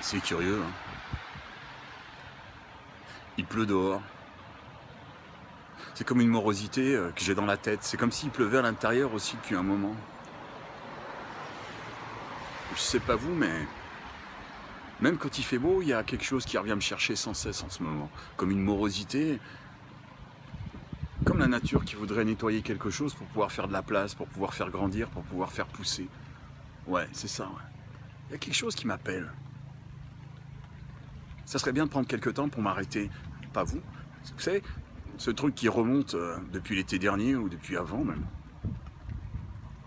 C'est curieux, hein. Il pleut dehors. C'est comme une morosité que j'ai dans la tête. C'est comme s'il pleuvait à l'intérieur aussi depuis un moment. Je sais pas vous, mais même quand il fait beau, il y a quelque chose qui revient me chercher sans cesse en ce moment. Comme une morosité, comme la nature qui voudrait nettoyer quelque chose pour pouvoir faire de la place, pour pouvoir faire grandir, pour pouvoir faire pousser. Ouais, c'est ça, ouais. Il y a quelque chose qui m'appelle. Ça serait bien de prendre quelque temps pour m'arrêter. Pas vous. Vous savez, ce truc qui remonte depuis l'été dernier ou depuis avant même.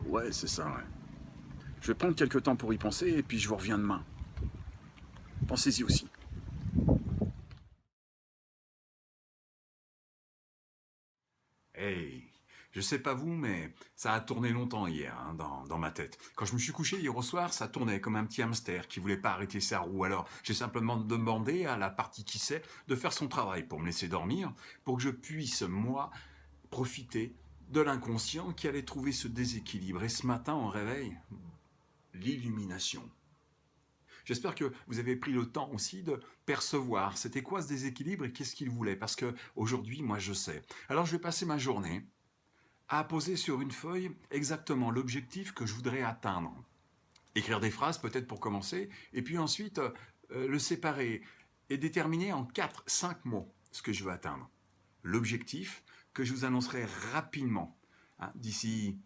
Ouais, c'est ça, ouais. Je vais prendre quelque temps pour y penser et puis je vous reviens demain. Pensez-y aussi. Hey, je sais pas vous, mais ça a tourné longtemps hier hein, dans ma tête. Quand je me suis couché hier au soir, ça tournait comme un petit hamster qui voulait pas arrêter sa roue. Alors j'ai simplement demandé à la partie qui sait de faire son travail pour me laisser dormir, pour que je puisse, moi, profiter de l'inconscient qui allait trouver ce déséquilibre. Et ce matin, au réveil, l'illumination. J'espère que vous avez pris le temps aussi de percevoir c'était quoi ce déséquilibre et qu'est-ce qu'il voulait. Parce que aujourd'hui, moi, je sais. Alors, je vais passer ma journée à poser sur une feuille exactement l'objectif que je voudrais atteindre. Écrire des phrases peut-être pour commencer, et puis ensuite le séparer et déterminer en 4, 5 mots ce que je veux atteindre. L'objectif que je vous annoncerai rapidement, hein, d'ici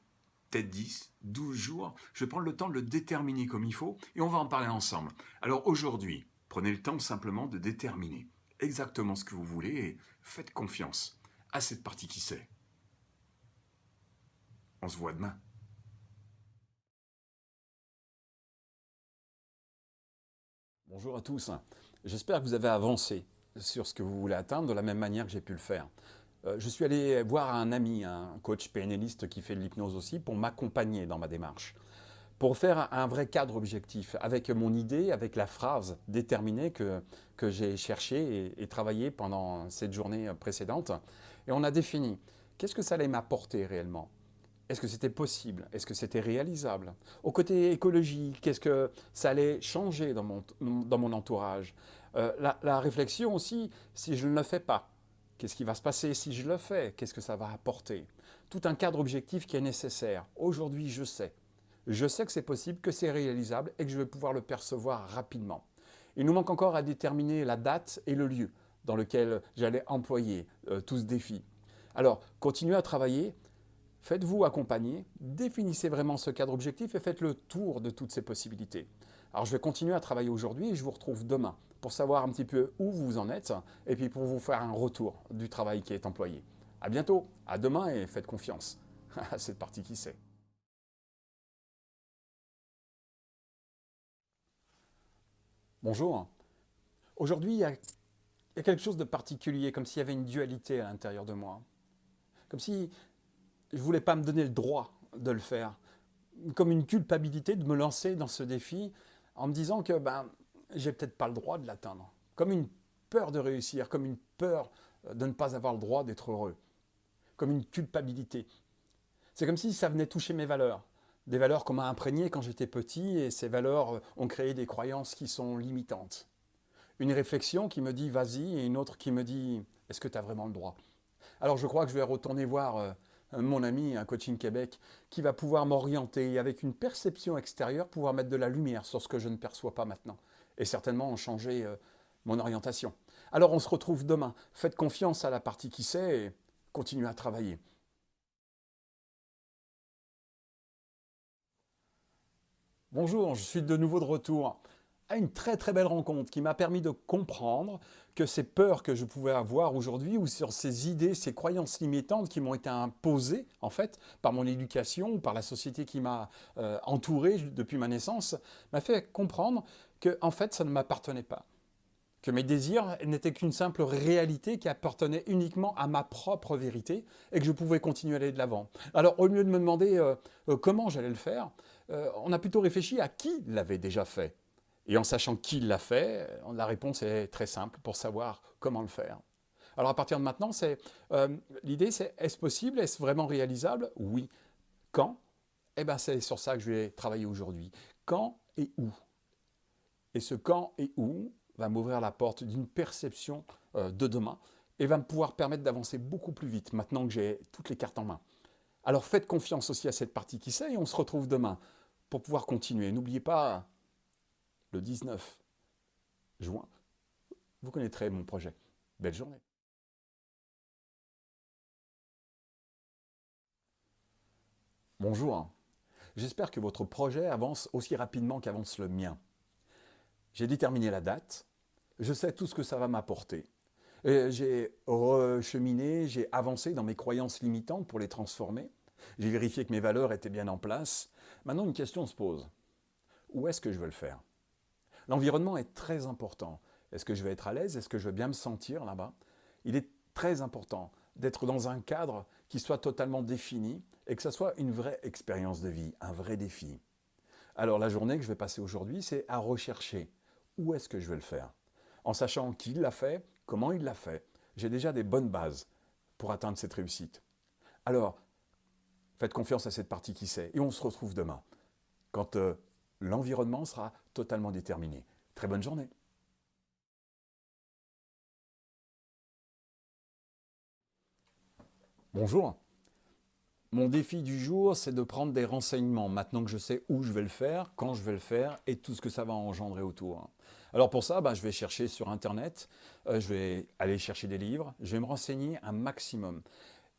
peut-être 10, 12 jours, je vais prendre le temps de le déterminer comme il faut, et on va en parler ensemble. Alors aujourd'hui, prenez le temps simplement de déterminer exactement ce que vous voulez, et faites confiance à cette partie qui sait. On se voit demain. Bonjour à tous. J'espère que vous avez avancé sur ce que vous voulez atteindre de la même manière que j'ai pu le faire. Je suis allé voir un ami, un coach PNListe qui fait de l'hypnose aussi, pour m'accompagner dans ma démarche, pour faire un vrai cadre objectif, avec mon idée, avec la phrase déterminée que j'ai cherchée et travaillée pendant cette journée précédente. Et on a défini qu'est-ce que ça allait m'apporter réellement. Est-ce que c'était possible? Est-ce que c'était réalisable? Au côté écologique, qu'est-ce que ça allait changer dans mon entourage? La réflexion aussi, si je ne le fais pas, qu'est-ce qui va se passer si je le fais? Qu'est-ce que ça va apporter? Tout un cadre objectif qui est nécessaire. Aujourd'hui, je sais. Je sais que c'est possible, que c'est réalisable et que je vais pouvoir le percevoir rapidement. Il nous manque encore à déterminer la date et le lieu dans lequel j'allais employer tout ce défi. Alors, continuez à travailler. Faites-vous accompagner, définissez vraiment ce cadre objectif et faites le tour de toutes ces possibilités. Alors je vais continuer à travailler aujourd'hui et je vous retrouve demain pour savoir un petit peu où vous en êtes et puis pour vous faire un retour du travail qui est employé. À bientôt, à demain et faites confiance à cette partie qui sait. Bonjour. Aujourd'hui, il y a quelque chose de particulier, comme s'il y avait une dualité à l'intérieur de moi. Comme si je ne voulais pas me donner le droit de le faire. Comme une culpabilité de me lancer dans ce défi en me disant que j'ai peut-être pas le droit de l'atteindre. Comme une peur de réussir, comme une peur de ne pas avoir le droit d'être heureux. Comme une culpabilité. C'est comme si ça venait toucher mes valeurs. Des valeurs qu'on m'a imprégnées quand j'étais petit et ces valeurs ont créé des croyances qui sont limitantes. Une réflexion qui me dit vas-y et une autre qui me dit est-ce que tu as vraiment le droit? Alors je crois que je vais retourner voir mon ami, un coaching Québec, qui va pouvoir m'orienter avec une perception extérieure, pouvoir mettre de la lumière sur ce que je ne perçois pas maintenant. Et certainement en changer mon orientation. Alors on se retrouve demain. Faites confiance à la partie qui sait et continuez à travailler. Bonjour, je suis de nouveau de retour à une très très belle rencontre qui m'a permis de comprendre que ces peurs que je pouvais avoir aujourd'hui ou sur ces idées, ces croyances limitantes qui m'ont été imposées en fait par mon éducation ou par la société qui m'a entouré depuis ma naissance, m'a fait comprendre que en fait ça ne m'appartenait pas. Que mes désirs n'étaient qu'une simple réalité qui appartenait uniquement à ma propre vérité et que je pouvais continuer à aller de l'avant. Alors au lieu de me demander comment j'allais le faire, on a plutôt réfléchi à qui l'avait déjà fait. Et en sachant qui l'a fait, la réponse est très simple pour savoir comment le faire. Alors à partir de maintenant, l'idée c'est est-ce possible, est-ce vraiment réalisable? Oui. Quand? Eh bien c'est sur ça que je vais travailler aujourd'hui. Quand et où? Et ce quand et où va m'ouvrir la porte d'une perception de demain et va me pouvoir permettre d'avancer beaucoup plus vite maintenant que j'ai toutes les cartes en main. Alors faites confiance aussi à cette partie qui sait et on se retrouve demain pour pouvoir continuer. N'oubliez pas, le 19 juin, vous connaîtrez mon projet. Belle journée. Bonjour. J'espère que votre projet avance aussi rapidement qu'avance le mien. J'ai déterminé la date, je sais tout ce que ça va m'apporter. J'ai recheminé, j'ai avancé dans mes croyances limitantes pour les transformer. J'ai vérifié que mes valeurs étaient bien en place. Maintenant, une question se pose. Où est-ce que je veux le faire? L'environnement est très important. Est-ce que je vais être à l'aise? Est-ce que je vais bien me sentir là-bas? Il est très important d'être dans un cadre qui soit totalement défini et que ça soit une vraie expérience de vie, un vrai défi. Alors la journée que je vais passer aujourd'hui, c'est à rechercher où est-ce que je vais le faire. En sachant qui l'a fait, comment il l'a fait, j'ai déjà des bonnes bases pour atteindre cette réussite. Alors, faites confiance à cette partie qui sait et on se retrouve demain, quand l'environnement sera totalement déterminé. Très bonne journée. Bonjour. Mon défi du jour, c'est de prendre des renseignements, maintenant que je sais où je vais le faire, quand je vais le faire et tout ce que ça va engendrer autour. Alors pour ça, je vais chercher sur Internet, je vais aller chercher des livres, je vais me renseigner un maximum.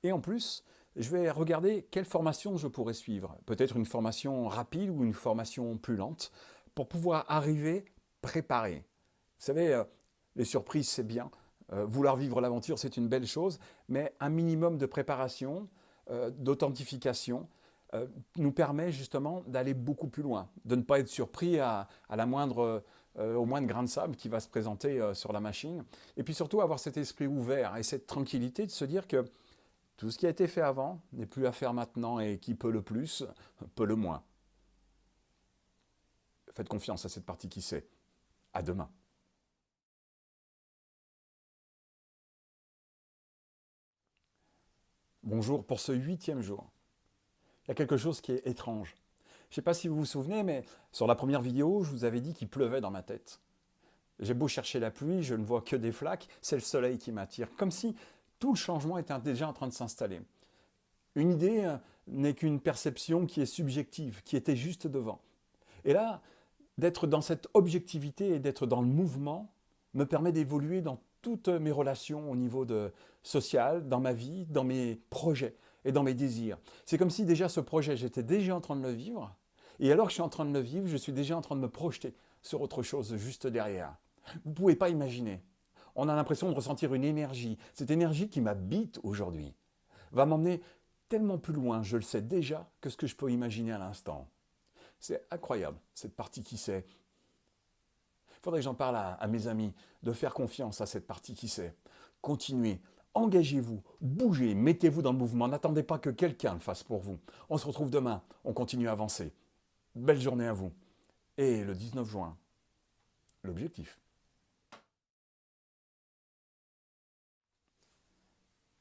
Et en plus, je vais regarder quelle formation je pourrais suivre. Peut-être une formation rapide ou une formation plus lente, pour pouvoir arriver préparé. Vous savez, les surprises, c'est bien. Vouloir vivre l'aventure, c'est une belle chose, mais un minimum de préparation, d'authentification, nous permet justement d'aller beaucoup plus loin, de ne pas être surpris à la moindre, au moindre grain de sable qui va se présenter sur la machine, et puis surtout avoir cet esprit ouvert et cette tranquillité de se dire que tout ce qui a été fait avant n'est plus à faire maintenant et qui peut le plus, peut le moins. Faites confiance à cette partie qui sait. À demain. Bonjour pour ce 8e jour. Il y a quelque chose qui est étrange. Je ne sais pas si vous vous souvenez, mais sur la première vidéo, je vous avais dit qu'il pleuvait dans ma tête. J'ai beau chercher la pluie, je ne vois que des flaques, c'est le soleil qui m'attire, comme si tout le changement était déjà en train de s'installer. Une idée n'est qu'une perception qui est subjective, qui était juste devant. Et là, d'être dans cette objectivité et d'être dans le mouvement me permet d'évoluer dans toutes mes relations au niveau social, dans ma vie, dans mes projets et dans mes désirs. C'est comme si déjà ce projet, j'étais déjà en train de le vivre, et alors que je suis en train de le vivre, je suis déjà en train de me projeter sur autre chose juste derrière. Vous ne pouvez pas imaginer. On a l'impression de ressentir une énergie. Cette énergie qui m'habite aujourd'hui va m'emmener tellement plus loin, je le sais déjà, que ce que je peux imaginer à l'instant. C'est incroyable, cette partie qui sait. Il faudrait que j'en parle à mes amis, de faire confiance à cette partie qui sait. Continuez, engagez-vous, bougez, mettez-vous dans le mouvement, n'attendez pas que quelqu'un le fasse pour vous. On se retrouve demain, on continue à avancer. Belle journée à vous. Et le 19 juin, l'objectif.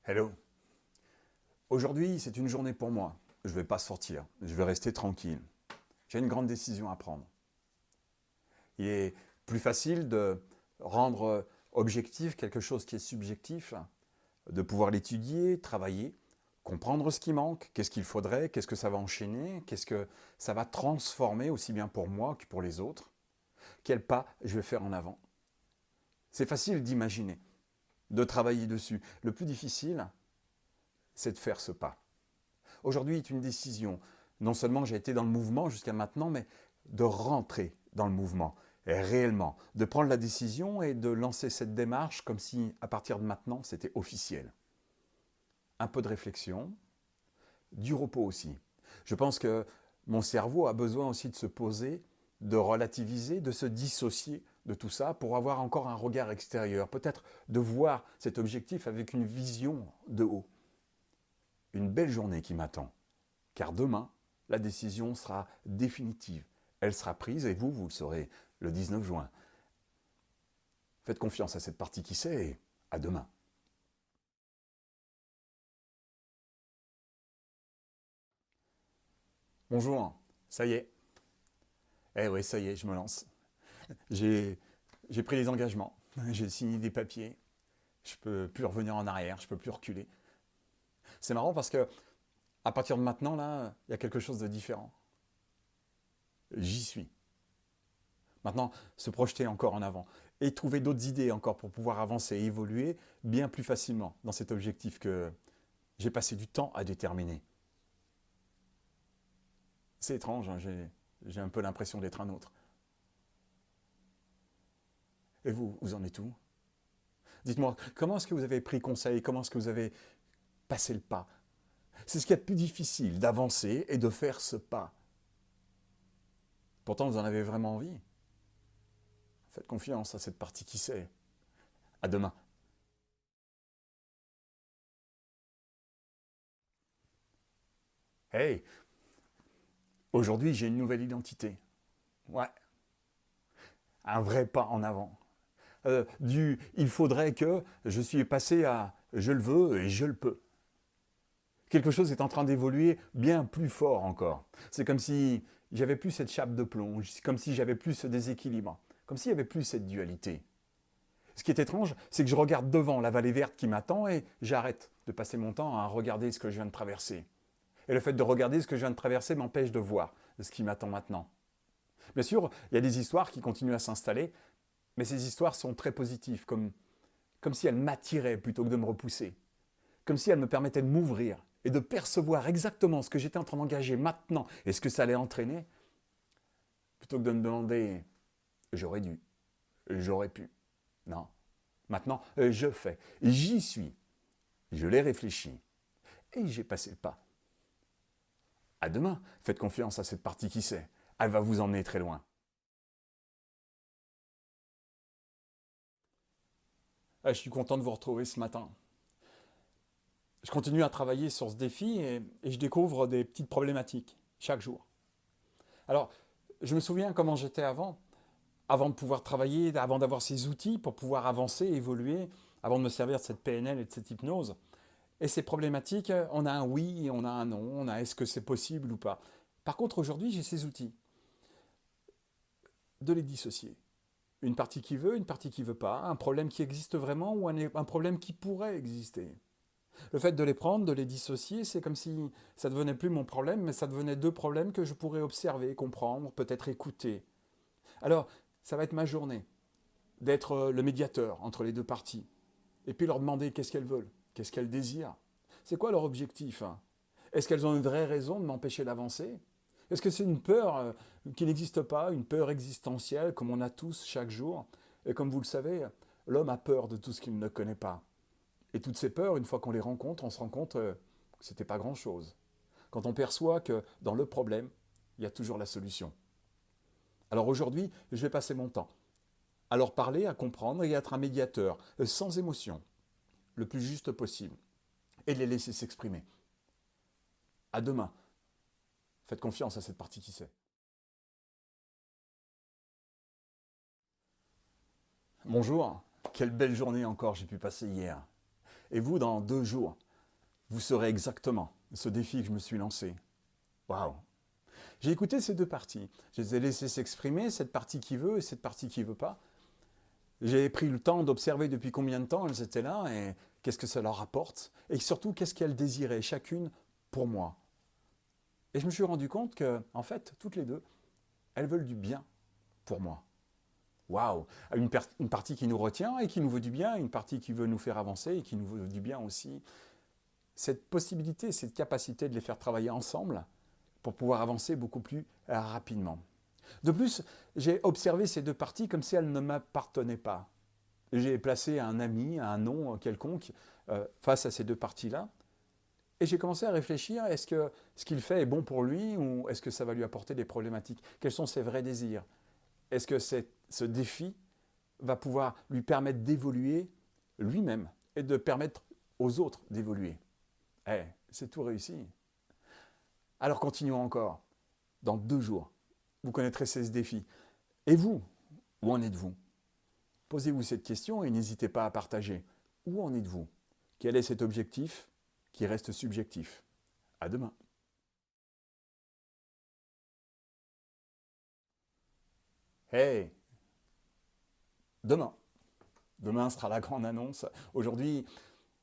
Hello. Aujourd'hui, c'est une journée pour moi. Je ne vais pas sortir, je vais rester tranquille. J'ai une grande décision à prendre. Il est plus facile de rendre objectif quelque chose qui est subjectif, de pouvoir l'étudier, travailler, comprendre ce qui manque, qu'est-ce qu'il faudrait, qu'est-ce que ça va enchaîner, qu'est-ce que ça va transformer aussi bien pour moi que pour les autres, quel pas je vais faire en avant. C'est facile d'imaginer, de travailler dessus. Le plus difficile, c'est de faire ce pas. Aujourd'hui est une décision. Non seulement j'ai été dans le mouvement jusqu'à maintenant, mais de rentrer dans le mouvement, et réellement, de prendre la décision et de lancer cette démarche comme si, à partir de maintenant, c'était officiel. Un peu de réflexion, du repos aussi. Je pense que mon cerveau a besoin aussi de se poser, de relativiser, de se dissocier de tout ça pour avoir encore un regard extérieur, peut-être de voir cet objectif avec une vision de haut. Une belle journée qui m'attend, car demain, la décision sera définitive. Elle sera prise et vous, vous le saurez le 19 juin. Faites confiance à cette partie qui sait et à demain. Bonjour, ça y est. Eh oui, ça y est, je me lance. J'ai pris des engagements, j'ai signé des papiers, je peux plus revenir en arrière, je peux plus reculer. C'est marrant parce que à partir de maintenant, là, il y a quelque chose de différent. J'y suis. Maintenant, se projeter encore en avant et trouver d'autres idées encore pour pouvoir avancer et évoluer bien plus facilement dans cet objectif que j'ai passé du temps à déterminer. C'est étrange, hein, j'ai un peu l'impression d'être un autre. Et vous en êtes où? Dites-moi, comment est-ce que vous avez pris conseil? Comment est-ce que vous avez passé le pas? C'est ce qui est le plus difficile, d'avancer et de faire ce pas. Pourtant, vous en avez vraiment envie. Faites confiance à cette partie qui sait. À demain. Hey, aujourd'hui j'ai une nouvelle identité. Ouais, un vrai pas en avant. Il faudrait que je suis passé à je le veux et je le peux. Quelque chose est en train d'évoluer bien plus fort encore. C'est comme si j'avais plus cette chape de plomb, comme si j'avais plus ce déséquilibre, comme s'il n'y avait plus cette dualité. Ce qui est étrange, c'est que je regarde devant la vallée verte qui m'attend et j'arrête de passer mon temps à regarder ce que je viens de traverser. Et le fait de regarder ce que je viens de traverser m'empêche de voir ce qui m'attend maintenant. Bien sûr, il y a des histoires qui continuent à s'installer, mais ces histoires sont très positives, comme si elles m'attiraient plutôt que de me repousser, comme si elles me permettaient de m'ouvrir et de percevoir exactement ce que j'étais en train d'engager maintenant et ce que ça allait entraîner, plutôt que de me demander j'aurais dû, j'aurais pu. Non. Maintenant, je fais, j'y suis, je l'ai réfléchi et j'ai passé le pas. À demain, faites confiance à cette partie qui sait, elle va vous emmener très loin. Je suis content de vous retrouver ce matin. Je continue à travailler sur ce défi et je découvre des petites problématiques chaque jour. Alors, je me souviens comment j'étais avant de pouvoir travailler, avant d'avoir ces outils pour pouvoir avancer, évoluer, avant de me servir de cette PNL et de cette hypnose. Et ces problématiques, on a un oui et on a un non, on a est-ce que c'est possible ou pas. Par contre, aujourd'hui, j'ai ces outils de les dissocier. Une partie qui veut, une partie qui veut pas, un problème qui existe vraiment ou un problème qui pourrait exister. Le fait de les prendre, de les dissocier, c'est comme si ça ne devenait plus mon problème, mais ça devenait deux problèmes que je pourrais observer, comprendre, peut-être écouter. Alors, ça va être ma journée d'être le médiateur entre les deux parties, et puis leur demander qu'est-ce qu'elles veulent, qu'est-ce qu'elles désirent, c'est quoi leur objectif, hein. Est-ce qu'elles ont une vraie raison de m'empêcher d'avancer? Est-ce que c'est une peur qui n'existe pas, une peur existentielle comme on a tous chaque jour? Et comme vous le savez, l'homme a peur de tout ce qu'il ne connaît pas. Et toutes ces peurs, une fois qu'on les rencontre, on se rend compte que c'était pas grand-chose. Quand on perçoit que dans le problème, il y a toujours la solution. Alors aujourd'hui, je vais passer mon temps à leur parler, à comprendre et à être un médiateur, sans émotion, le plus juste possible, et les laisser s'exprimer. À demain. Faites confiance à cette partie qui sait. Bonjour, quelle belle journée encore j'ai pu passer hier. Et vous, dans 2 jours, vous saurez exactement ce défi que je me suis lancé. Waouh! J'ai écouté ces deux parties. Je les ai laissées s'exprimer, cette partie qui veut et cette partie qui veut pas. J'ai pris le temps d'observer depuis combien de temps elles étaient là et qu'est-ce que ça leur apporte. Et surtout, qu'est-ce qu'elles désiraient chacune pour moi. Et je me suis rendu compte que, en fait, toutes les deux, elles veulent du bien pour moi. Waouh! Une partie qui nous retient et qui nous veut du bien, une partie qui veut nous faire avancer et qui nous veut du bien aussi. Cette possibilité, cette capacité de les faire travailler ensemble pour pouvoir avancer beaucoup plus rapidement. De plus, j'ai observé ces deux parties comme si elles ne m'appartenaient pas. J'ai placé un ami, un nom quelconque face à ces deux parties-là. Et j'ai commencé à réfléchir, est-ce que ce qu'il fait est bon pour lui ou est-ce que ça va lui apporter des problématiques? Quels sont ses vrais désirs? Est-ce que ce défi va pouvoir lui permettre d'évoluer lui-même et de permettre aux autres d'évoluer? Eh, c'est tout réussi. Alors continuons encore. Dans 2 jours, vous connaîtrez ces défis. Et vous, où en êtes-vous? Posez-vous cette question et n'hésitez pas à partager. Où en êtes-vous? Quel est cet objectif qui reste subjectif? À demain. Hey, Demain. Demain sera la grande annonce. Aujourd'hui,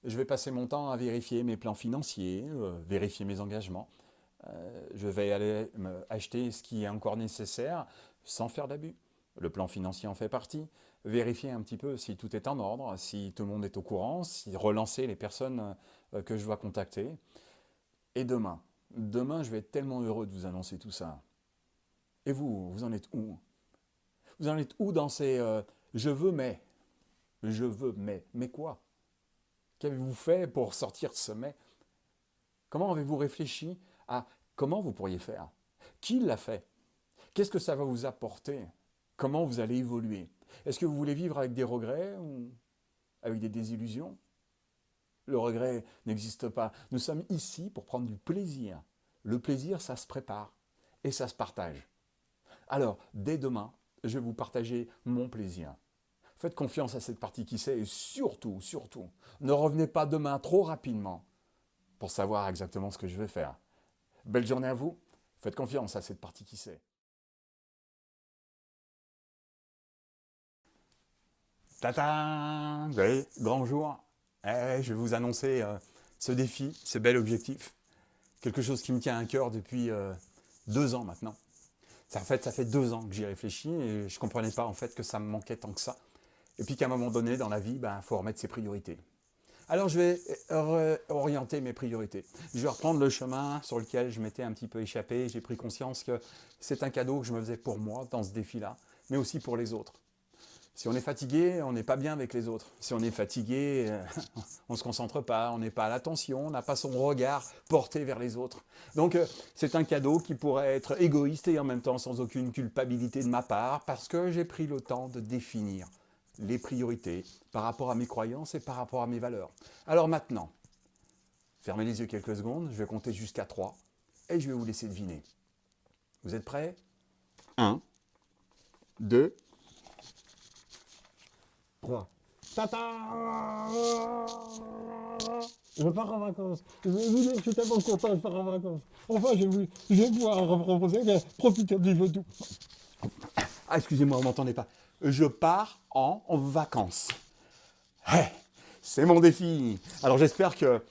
je vais passer mon temps à vérifier mes plans financiers, vérifier mes engagements. Je vais aller acheter ce qui est encore nécessaire sans faire d'abus. Le plan financier en fait partie. Vérifier un petit peu si tout est en ordre, si tout le monde est au courant, si relancer les personnes que je dois contacter. Et demain, je vais être tellement heureux de vous annoncer tout ça. Et vous en êtes où? Vous en êtes où dans ces je veux mais quoi? Qu'avez-vous fait pour sortir de ce mais? Comment avez-vous réfléchi à comment vous pourriez faire? Qui l'a fait? Qu'est-ce que ça va vous apporter? Comment vous allez évoluer? Est-ce que vous voulez vivre avec des regrets ou avec des désillusions? Le regret n'existe pas. Nous sommes ici pour prendre du plaisir. Le plaisir, ça se prépare et ça se partage. Alors, dès demain, je vais vous partager mon plaisir. Faites confiance à cette partie qui sait et surtout, ne revenez pas demain trop rapidement pour savoir exactement ce que je vais faire. Belle journée à vous. Faites confiance à cette partie qui sait. Tata, vous voyez, grand jour. Je vais vous annoncer ce défi, ce bel objectif. Quelque chose qui me tient à cœur depuis 2 ans maintenant. Ça fait 2 ans que j'y réfléchis et je ne comprenais pas en fait que ça me manquait tant que ça. Et puis qu'à un moment donné dans la vie, faut remettre ses priorités. Alors je vais orienter mes priorités. Je vais reprendre le chemin sur lequel je m'étais un petit peu échappé. J'ai pris conscience que c'est un cadeau que je me faisais pour moi dans ce défi-là, mais aussi pour les autres. Si on est fatigué, on n'est pas bien avec les autres. Si on est fatigué, on ne se concentre pas, on n'est pas à l'attention, on n'a pas son regard porté vers les autres. Donc c'est un cadeau qui pourrait être égoïste et en même temps sans aucune culpabilité de ma part parce que j'ai pris le temps de définir les priorités par rapport à mes croyances et par rapport à mes valeurs. Alors maintenant, fermez les yeux quelques secondes, je vais compter jusqu'à 3 et je vais vous laisser deviner. Vous êtes prêts? 1, 2, 3. Tata! Je pars en vacances. Je suis tellement content, je pars en vacances. Enfin, je vais pouvoir reproposer, mais profitez du tout. Ah, excusez-moi, vous m'entendez pas. Je pars en vacances. C'est mon défi. Alors j'espère que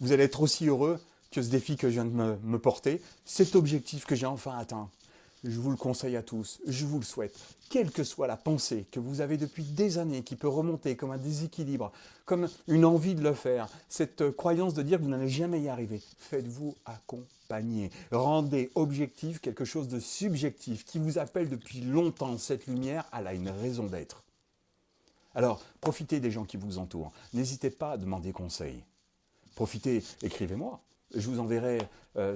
vous allez être aussi heureux que ce défi que je viens de me porter, cet objectif que j'ai enfin atteint. Je vous le conseille à tous, je vous le souhaite. Quelle que soit la pensée que vous avez depuis des années, qui peut remonter comme un déséquilibre, comme une envie de le faire, cette croyance de dire que vous n'allez jamais y arriver, faites-vous accompagner. Rendez objectif quelque chose de subjectif qui vous appelle depuis longtemps. Cette lumière, elle a une raison d'être. Alors, profitez des gens qui vous entourent. N'hésitez pas à demander conseil. Profitez, écrivez-moi. Je vous enverrai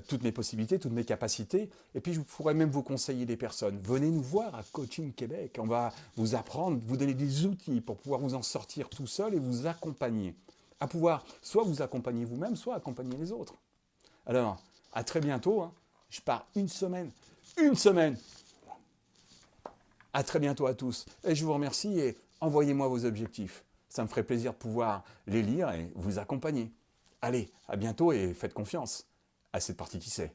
toutes mes possibilités, toutes mes capacités, et puis je pourrais même vous conseiller des personnes. Venez nous voir à Coaching Québec, on va vous apprendre, vous donner des outils pour pouvoir vous en sortir tout seul et vous accompagner. À pouvoir soit vous accompagner vous-même, soit accompagner les autres. Alors, à très bientôt, hein. Je pars une semaine. Une semaine. À très bientôt à tous. Et je vous remercie et envoyez-moi vos objectifs. Ça me ferait plaisir de pouvoir les lire et vous accompagner. Allez, à bientôt et faites confiance à cette partie qui sait.